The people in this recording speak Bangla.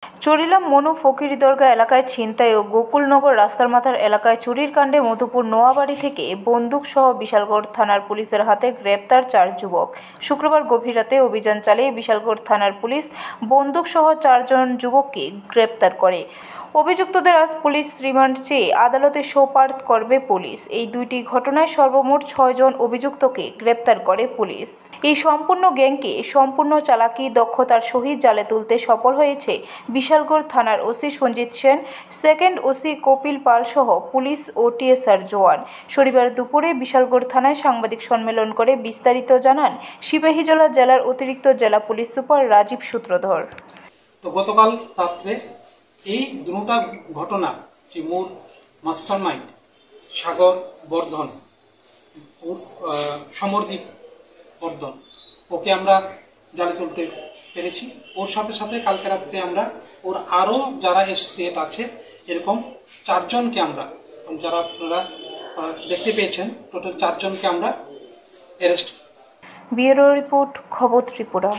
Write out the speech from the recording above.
চরিলাম মনু ফকির দরগা এলাকায় ছিনতাই ও গোকুলনগর রাস্তার মাথার এলাকায় চুরির কাণ্ডে মধুপুর নোয়াবাড়ি থেকে বন্দুকসহ বিশালগড় থানার পুলিশের হাতে গ্রেপ্তার 4 যুবক। শুক্রবার গভীর রাতে অভিযান চালিয়ে বিশালগড় থানার পুলিশ বন্দুকসহ 4 জন যুবককে গ্রেপ্তার করে। অভিযুক্তদের আজ পুলিশ রিমান্ড চেয়ে আদালতে সোপর্দ করবে পুলিশ। এই দুইটি ঘটনায় সর্বমোট 6 জন অভিযুক্তকে গ্রেপ্তার করে পুলিশ। এই সম্পূর্ণ গ্যাংকে সম্পূর্ণ চালাকি দক্ষতার সহিত জালে তুলতে সফল হয়েছে বিশালগড় থানার OC Sanjit Sen, second OC Kapil Pal সহ পুলিশ ও টিএসআর জওয়ান। শনিবার দুপুরে বিশালগড় থানায় সাংবাদিক সম্মেলন করে বিস্তারিত জানান সিপাহীজলা জেলার অতিরিক্ত জেলা পুলিশ সুপার রাজীব সূত্রধর। তো গতকাল রাত্রে এই দুটা ঘটনা যে মূল মাস্টারমাইন্ড সাগর বর্ধন সমরদীপ বর্ধন, ওকে আমরা জালে তুলতে পেরেছি। ওর সাথে সাথে কালকে রাত্রে আমরা ওর আরো যারা এসোসিয়েট আছে এরকম 4 জনকে আমরা, যারা আপনারা দেখতে পেয়েছেন, টোটাল 4 জনকে আমরা অ্যারেস্ট। ব্যুরো রিপোর্ট, খবর ত্রিপুরা।